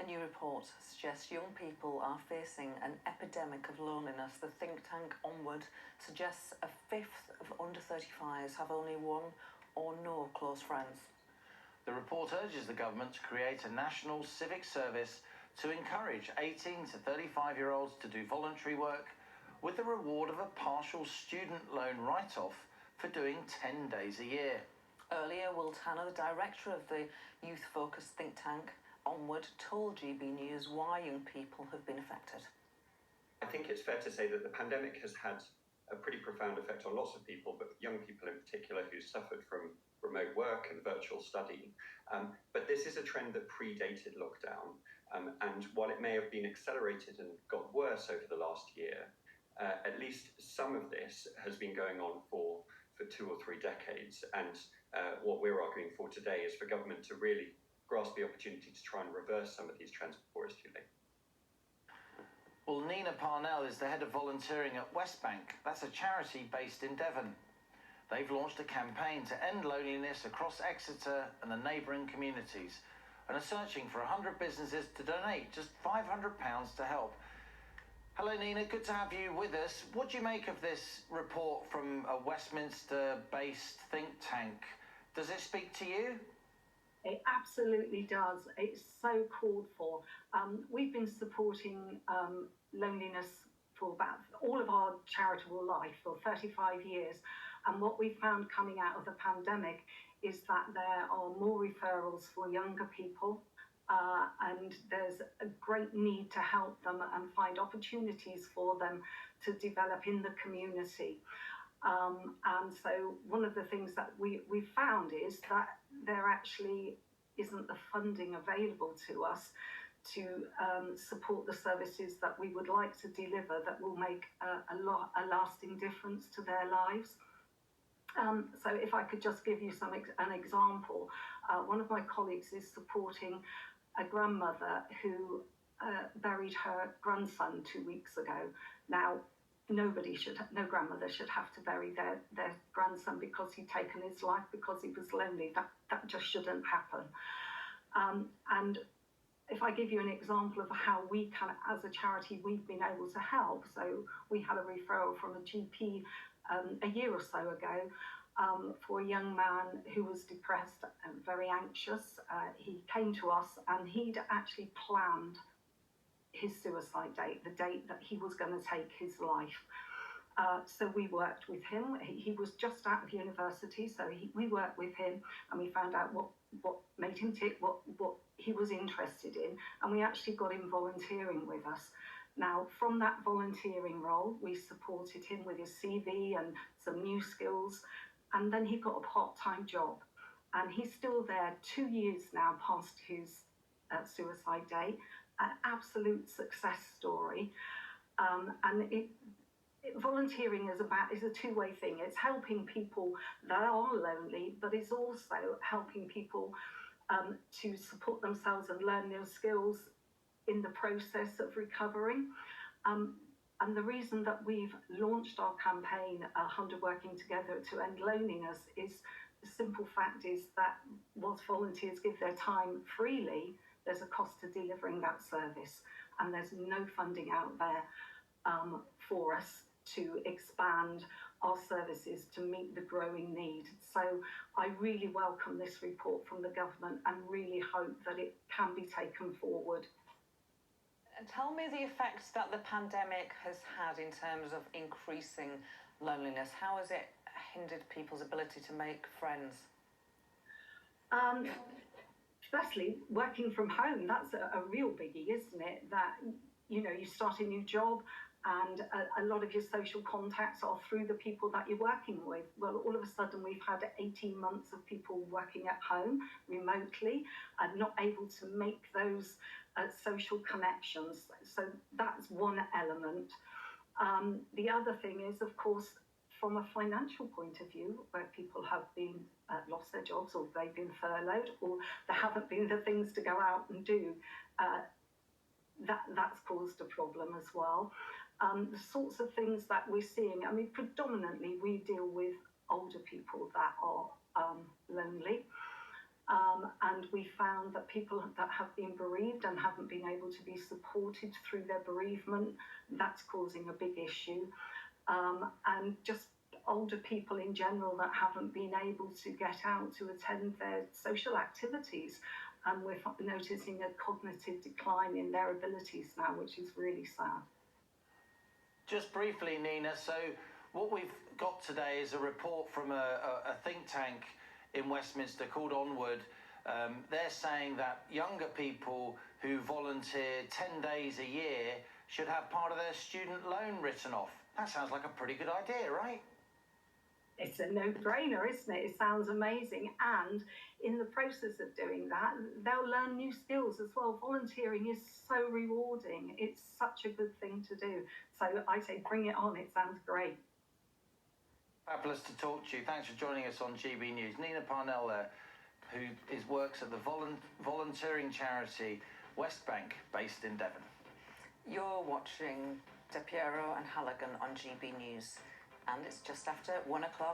A new report suggests young people are facing an epidemic of loneliness. The think tank Onward suggests a fifth of under 35s have only one or no close friends. The report urges the government to create a national civic service to encourage 18 to 35-year-olds to do voluntary work with the reward of a partial student loan write-off for doing 10 days a year. Earlier, Will Tanner, the director of the youth-focused think tank Onward, told GB News why young people have been affected. I think it's fair to say that the pandemic has had a pretty profound effect on lots of people, but young people in particular who suffered from remote work and virtual study. But this is a trend that predated lockdown, and while it may have been accelerated and got worse over the last year, at least some of this has been going on for 2 or 3 decades. And what we're arguing for today is for government to really grasp the opportunity to try and reverse some of these trends before it's too late. Well, Nina Parnell is the head of volunteering at Westbank. That's a charity based in Devon. They've launched a campaign to end loneliness across Exeter and the neighbouring communities and are searching for 100 businesses to donate just £500 to help. Hello, Nina. Good to have you with us. What do you make of this report from a Westminster-based think tank? Does it speak to you? It absolutely does. It's so called for. We've been supporting loneliness for about all of our charitable life for 35 years. And what we found coming out of the pandemic is that there are more referrals for younger people. And there's a great need to help them and find opportunities for them to develop in the community. And so one of the things that we found is that there actually isn't the funding available to us to support the services that we would like to deliver that will make a lasting difference to their lives. So if I could just give you an example, one of my colleagues is supporting a grandmother who buried her grandson 2 weeks ago. Now, no grandmother should have to bury their grandson because he'd taken his life because he was lonely. That just shouldn't happen. And if I give you an example of how we can, as a charity, we've been able to help. So we had a referral from a GP a year or so ago for a young man who was depressed and very anxious. He came to us and he'd actually planned his suicide date, the date that he was going to take his life. So we worked with him. He was just out of university, so we worked with him and we found out what made him tick, what he was interested in, and we actually got him volunteering with us. Now, from that volunteering role, we supported him with his CV and some new skills, and then he got a part-time job. And he's still there 2 years now past his suicide date. An absolute success story. And volunteering is a two-way thing. It's helping people that are lonely, but it's also helping people to support themselves and learn their skills in the process of recovering. And the reason that we've launched our campaign, 100 Working Together to End Loneliness, is the simple fact is that whilst volunteers give their time freely, there's a cost to delivering that service, and there's no funding out there for us to expand our services to meet the growing need. So I really welcome this report from the government and really hope that it can be taken forward. Tell me the effects that the pandemic has had in terms of increasing loneliness. How has it hindered people's ability to make friends? Firstly, working from home, that's a real biggie, isn't it? That, you start a new job and a lot of your social contacts are through the people that you're working with. Well, all of a sudden we've had 18 months of people working at home remotely and not able to make those social connections. So that's one element. The other thing is, of course, from a financial point of view, where people have been lost their jobs or they've been furloughed or there haven't been the things to go out and do, that's caused a problem as well. The sorts of things that we're seeing, predominantly we deal with older people that are lonely. And we found that people that have been bereaved and haven't been able to be supported through their bereavement, that's causing a big issue. And just older people in general that haven't been able to get out to attend their social activities. And we're noticing a cognitive decline in their abilities now, which is really sad. Just briefly, Nina, so what we've got today is a report from a think tank in Westminster called Onward. They're saying that younger people who volunteer 10 days a year should have part of their student loan written off. That sounds like a pretty good idea, right? It's a no-brainer, isn't it? It sounds amazing. And in the process of doing that, they'll learn new skills as well. Volunteering is so rewarding. It's such a good thing to do. So I say bring it on. It sounds great. Fabulous to talk to you. Thanks for joining us on GB News. Nina Parnell there, who works at the volunteering charity West Bank, based in Devon. You're watching Piero and Halligan on GB News, and it's just after 1 o'clock.